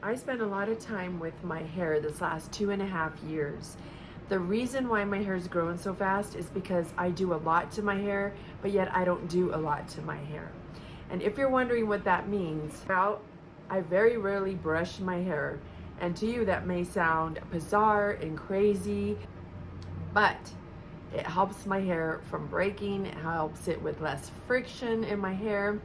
I spent a lot of time with my hair this last 2.5 years. The reason why my hair is growing so fast is because I do a lot to my hair, but yet I don't do a lot to my hair. And if you're wondering what that means, well, I very rarely brush my hair. And to you, that may sound bizarre and crazy, but it helps my hair from breaking, it helps it with less friction in my hair.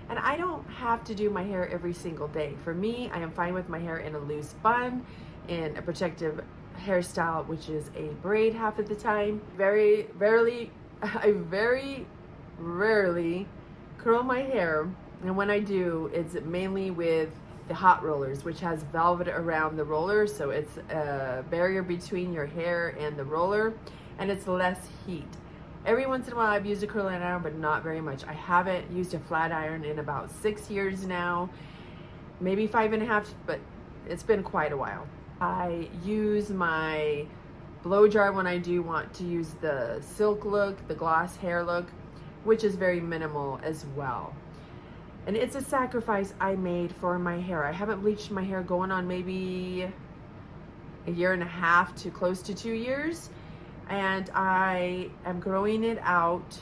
And I don't have to do my hair every single day. For me, I am fine with my hair in a loose bun, in a protective hairstyle, which is a braid half of the time. Very rarely, I very rarely curl my hair. And when I do, it's mainly with the hot rollers, which has velvet around the roller. So it's a barrier between your hair and the roller, and it's less heat. Every once in a while I've used a curling iron, but not very much. I haven't used a flat iron in about 6 years now, maybe 5.5, but it's been quite a while. I use my blow dry when I do want to use the silk look, the gloss hair look, which is very minimal as well. And it's a sacrifice I made for my hair. I haven't bleached my hair going on maybe 1.5 to close to 2 years. And I am growing it out.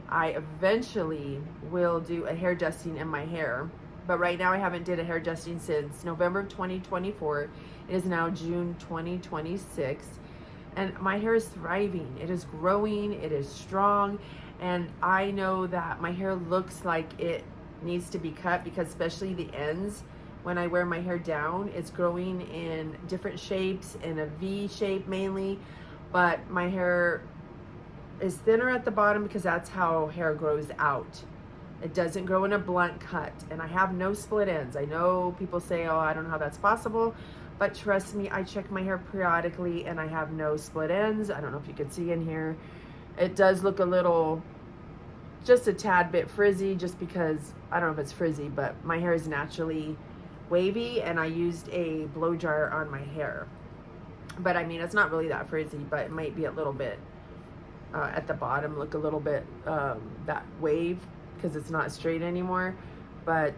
I eventually will do a hair dusting in my hair, but right now I haven't did a hair dusting since November of 2024. It is now June 2026, and my hair is thriving. It is growing, it is strong, and I know that my hair looks like it needs to be cut, because especially the ends, when I wear my hair down, it's growing in different shapes, in a V shape mainly. But my hair is thinner at the bottom because that's how hair grows out. It doesn't grow in a blunt cut, and I have no split ends. I know people say, oh, I don't know how that's possible, but trust me, I check my hair periodically and I have no split ends. I don't know if you can see in here. It does look a little, just a tad bit frizzy, just because, I don't know if it's frizzy, but my hair is naturally wavy, and I used a blow dryer on my hair. But I mean, it's not really that frizzy, but it might be a little bit at the bottom, look a little bit that wave, because it's not straight anymore. But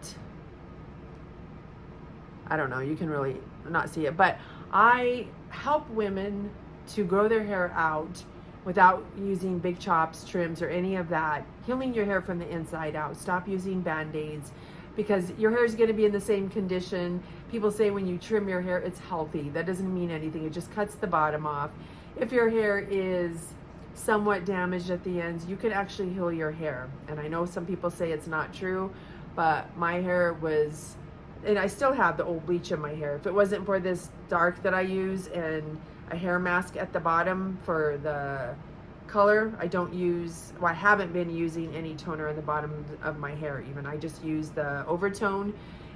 I don't know, you can really not see it. But I help women to grow their hair out without using big chops, trims, or any of that. Healing your hair from the inside out. Stop using band-aids, because your hair is going to be in the same condition. People say when you trim your hair, it's healthy. That doesn't mean anything. It just cuts the bottom off. If your hair is somewhat damaged at the ends, you can actually heal your hair. And I know some people say it's not true, but my hair was, and I still have the old bleach in my hair. If it wasn't for this dark that I use and a hair mask at the bottom for the color, I don't use, well, I haven't been using any toner in the bottom of my hair even. I just use the overtone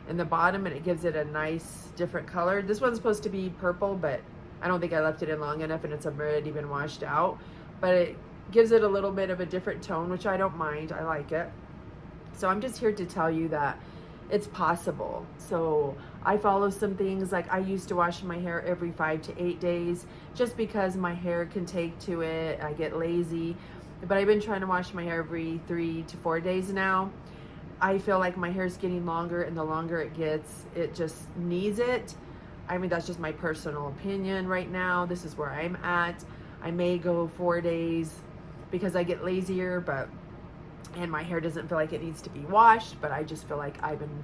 in the bottom, and it gives it a nice different color. This one's supposed to be purple, but I don't think I left it in long enough, and it's already been washed out. But it gives it a little bit of a different tone, which I don't mind. I like it. So I'm just here to tell you that it's possible. So I follow some things, like I used to wash my hair every 5 to 8 days just because my hair can take to it. I get lazy, but I've been trying to wash my hair every 3 to 4 days now. I feel like my hair is getting longer, and the longer it gets, it just needs it. I mean, that's just my personal opinion right now. This is where I'm at. I may go 4 days because I get lazier, and my hair doesn't feel like it needs to be washed, but I just feel like I've been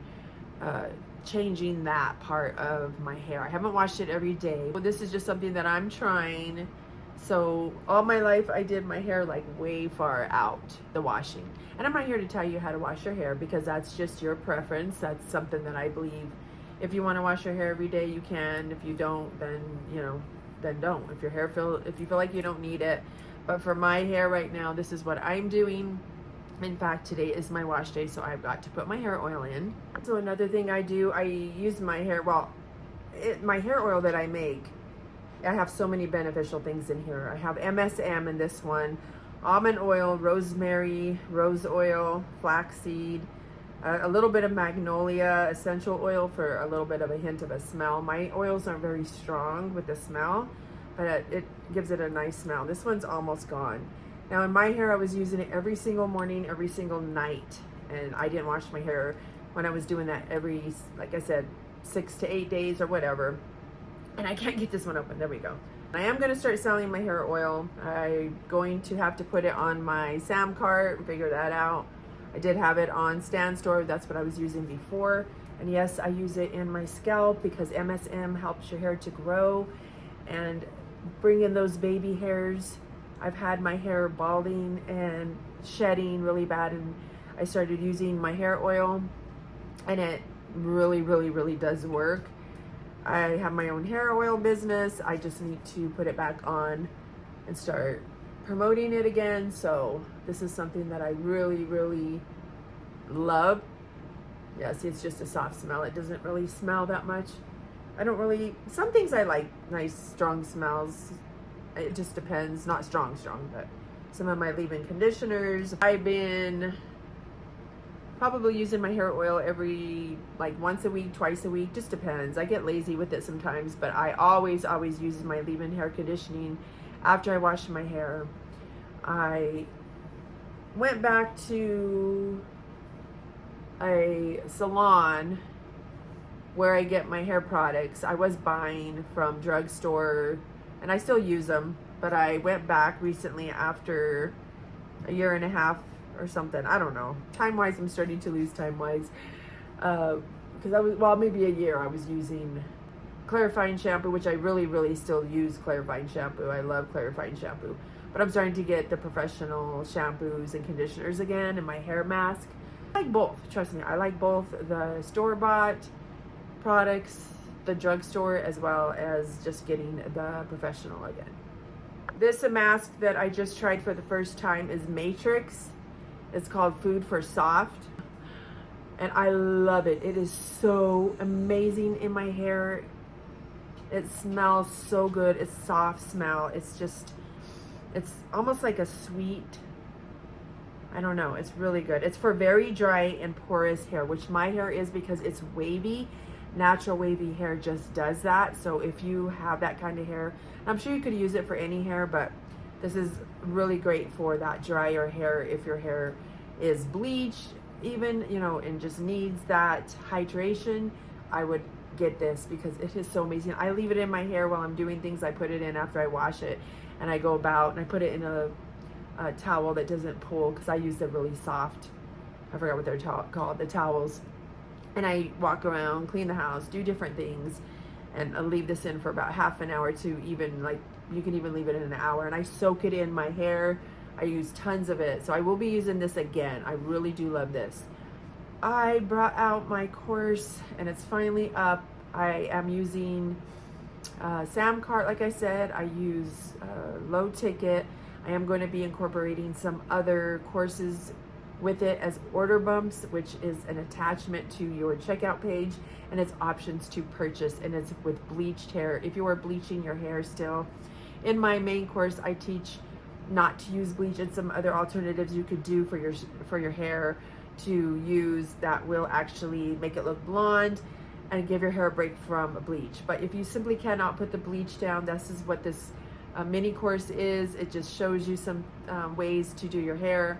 changing that part of my hair. I haven't washed it every day. Well, this is just something that I'm trying. So all my life I did my hair like way far out, the washing. And I'm not here to tell you how to wash your hair, because that's just your preference. That's something that I believe, if you want to wash your hair every day, you can. If you don't, then then don't. If you feel like you don't need it. But for my hair right now, this is what I'm doing. In fact, today is my wash day, so I've got to put my hair oil in. So another thing I do, I use my hair, my hair oil that I make, I have so many beneficial things in here. I have MSM in this one, almond oil, rosemary, rose oil, flaxseed, a little bit of magnolia essential oil for a little bit of a hint of a smell. My oils aren't very strong with the smell, but it gives it a nice smell. This one's almost gone. Now in my hair, I was using it every single morning, every single night, and I didn't wash my hair when I was doing that every, like I said, 6 to 8 days or whatever. And I can't get this one open. There we go. I am going to start selling my hair oil. I'm going to have to put it on my Sam cart and figure that out. I did have it on Stand Store. That's what I was using before. And yes, I use it in my scalp because MSM helps your hair to grow and bring in those baby hairs. I've had my hair balding and shedding really bad, and I started using my hair oil, and it really, really, really does work. I have my own hair oil business. I just need to put it back on and start promoting it again. So this is something that I really, really love. Yes, it's just a soft smell. It doesn't really smell that much. I don't really, some things I like, nice strong smells. It just depends, not strong, but some of my leave-in conditioners. I've been probably using my hair oil every, like once a week, twice a week, just depends. I get lazy with it sometimes, but I always use my leave-in hair conditioning after I wash my hair. I went back to a salon where I get my hair products. I was buying from drugstore and I still use them, but I went back recently after a year and a half or something. I don't know. Time-wise, I'm starting to lose time-wise. Because I was, well, maybe a year I was using clarifying shampoo, which I really, really still use clarifying shampoo. I love clarifying shampoo. But I'm starting to get the professional shampoos and conditioners again, and my hair mask. I like both. Trust me, I like both the store-bought products, the drugstore, as well as just getting the professional again. This mask that I just tried for the first time is Matrix. It's called Food for Soft, and I love it. It is so amazing in my hair. It smells so good. It's soft smell. It's just, it's almost like a sweet, I don't know, it's really good. It's for very dry and porous hair, which my hair is because it's wavy. Natural wavy hair just does that. So if you have that kind of hair, I'm sure you could use it for any hair, but this is really great for that drier hair. If your hair is bleached even, you know, and just needs that hydration, I would get this because it is so amazing. I leave it in my hair while I'm doing things. I put it in after I wash it, and I go about and I put it in a towel that doesn't pull, because I use the really soft, I forgot what they're called, the towels. And I walk around, clean the house, do different things, and I leave this in for about half an hour to even, like, you can even leave it in an hour. And I soak it in my hair. I use tons of it. So I will be using this again. I really do love this. I brought out my course and it's finally up. I am using Sam Cart, like I said. I use low ticket. I am going to be incorporating some other courses with it as order bumps, which is an attachment to your checkout page, and it's options to purchase, and it's with bleached hair. If you are bleaching your hair still, in my main course I teach not to use bleach and some other alternatives you could do for your hair to use that will actually make it look blonde and give your hair a break from bleach. But if you simply cannot put the bleach down, this is what this mini course is. It just shows you some ways to do your hair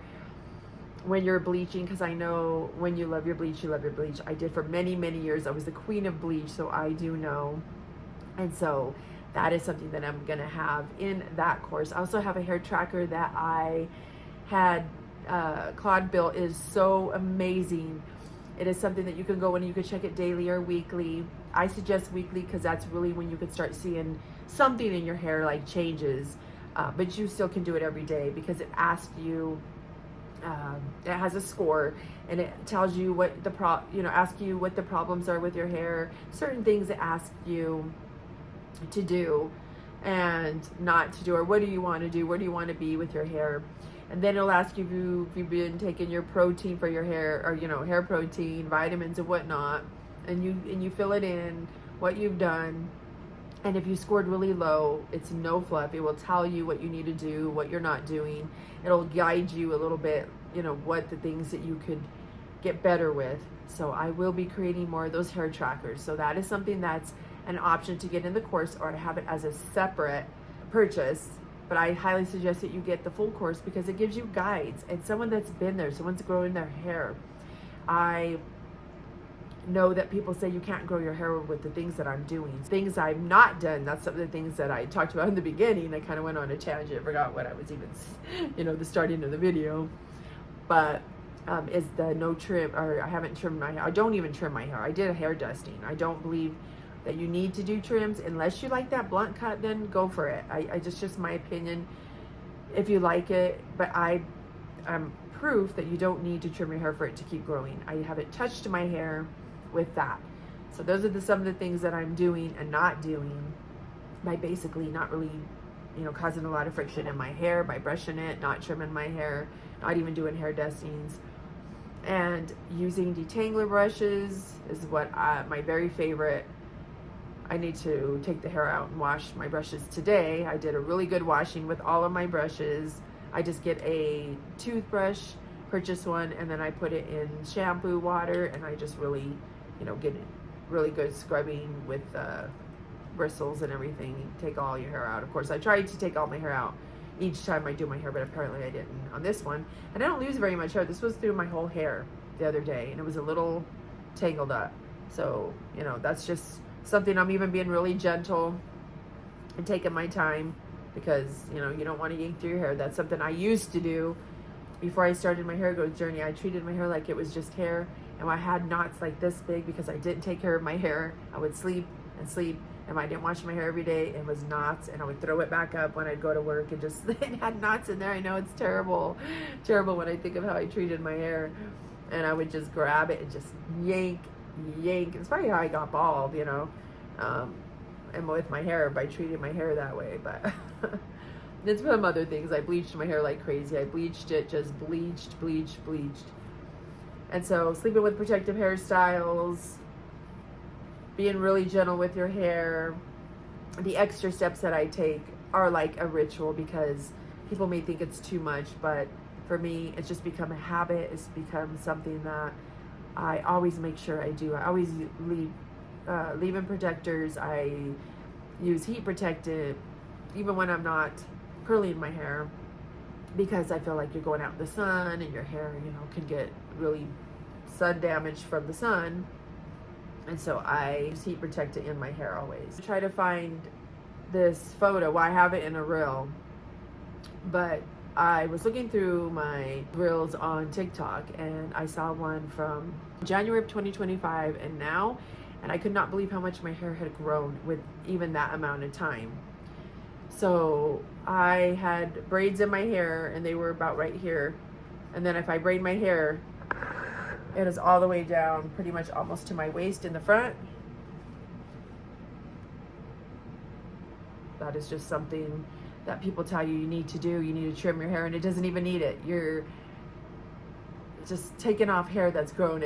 when you're bleaching, because I know when you love your bleach, you love your bleach. I did for many, many years. I was the queen of bleach, so I do know. And so that is something that I'm gonna have in that course. I also have a hair tracker that I had Claude built. It is so amazing. It is something that you can go in and you can check it daily or weekly. I suggest weekly because that's really when you can start seeing something in your hair, like changes. But you still can do it every day because it asks you, it has a score, and it tells you what ask you what the problems are with your hair, certain things it asks you to do and not to do, or what do you want to do, where do you want to be with your hair. And then it'll ask you if you've been taking your protein for your hair, or hair protein, vitamins and whatnot, and you fill it in what you've done. And if you scored really low, it's no fluff. It will tell you what you need to do, what you're not doing. It'll guide you a little bit, what the things that you could get better with. So I will be creating more of those hair trackers. So that is something that's an option to get in the course, or to have it as a separate purchase. But I highly suggest that you get the full course because it gives you guides and someone that's been there, someone's growing their hair. I know that people say you can't grow your hair with the things that I'm doing. Things I've not done, that's some of the things that I talked about in the beginning. I kind of went on a tangent, forgot what I was even, the starting of the video. But is the no trim, or I haven't trimmed my hair. I don't even trim my hair. I did a hair dusting. I don't believe that you need to do trims unless you like that blunt cut, then go for it. I just my opinion, if you like it, but I'm proof that you don't need to trim your hair for it to keep growing. I haven't touched my hair with that. So those are some of the things that I'm doing and not doing by basically not really, causing a lot of friction in my hair, by brushing it, not trimming my hair, not even doing hair dustings. And using detangler brushes is what my very favorite. I need to take the hair out and wash my brushes today. I did a really good washing with all of my brushes. I just get a toothbrush, purchase one, and then I put it in shampoo water, and I just really, get it really good scrubbing with bristles and everything. Take all your hair out. Of course, I tried to take all my hair out each time I do my hair, but apparently I didn't on this one. And I don't lose very much hair. This was through my whole hair the other day, and it was a little tangled up. So, that's just something I'm even being really gentle and taking my time, because, you don't want to yank through your hair. That's something I used to do before I started my hair growth journey. I treated my hair like it was just hair, and I had knots like this big because I didn't take care of my hair. I would sleep, and I didn't wash my hair every day. It was knots, and I would throw it back up when I'd go to work, and just it had knots in there. I know it's terrible when I think of how I treated my hair. And I would just grab it and just yank. It's probably how I got bald, and with my hair, by treating my hair that way. But it's some other things. I bleached my hair like crazy. I bleached it, just bleached. And so sleeping with protective hairstyles, being really gentle with your hair, the extra steps that I take are like a ritual, because people may think it's too much, but for me, it's just become a habit. It's become something that I always make sure I do. I always leave leave-in protectors. I use heat protectant even when I'm not curling my hair, because I feel like you're going out in the sun and your hair, can get really sun damaged from the sun. And so I use heat protectant in my hair always. I try to find this photo. Well, I have it in a reel, but I was looking through my reels on TikTok, and I saw one from January of 2025 and now, and I could not believe how much my hair had grown with even that amount of time. So I had braids in my hair, and they were about right here. And then if I braid my hair, it is all the way down, pretty much almost to my waist in the front. That is just something that people tell you need to do. You need to trim your hair, and it doesn't even need it. You're just taking off hair that's grown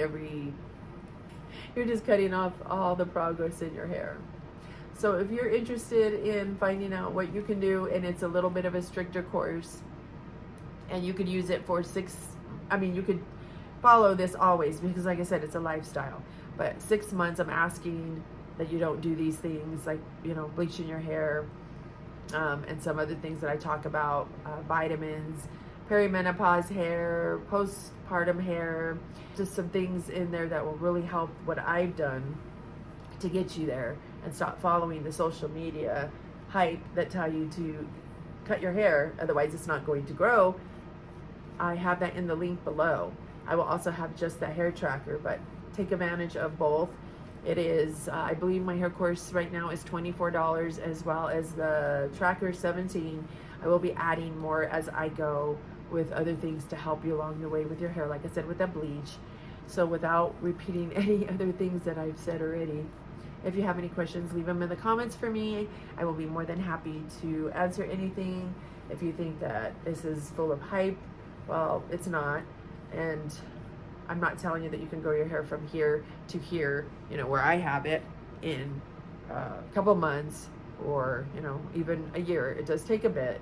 you're just cutting off all the progress in your hair. So if you're interested in finding out what you can do, and it's a little bit of a stricter course, and you could use it for you could follow this always, because like I said, it's a lifestyle. But 6 months, I'm asking that you don't do these things like, bleaching your hair, and some other things that I talk about, vitamins, perimenopause hair, postpartum hair, just some things in there that will really help what I've done to get you there, and stop following the social media hype that tell you to cut your hair, otherwise it's not going to grow. I have that in the link below. I will also have just the hair tracker, but take advantage of both. It is, I believe my hair course right now is $24, as well as the tracker $17. I will be adding more as I go with other things to help you along the way with your hair, like I said, with that bleach. So without repeating any other things that I've said already, if you have any questions, leave them in the comments for me. I will be more than happy to answer anything. If you think that this is full of hype, well, it's not. And I'm not telling you that you can grow your hair from here to here, where I have it, in a couple months, or, even a year. It does take a bit.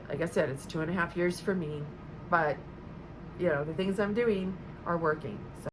Like I said, it's 2.5 years for me, but, the things I'm doing are working. So.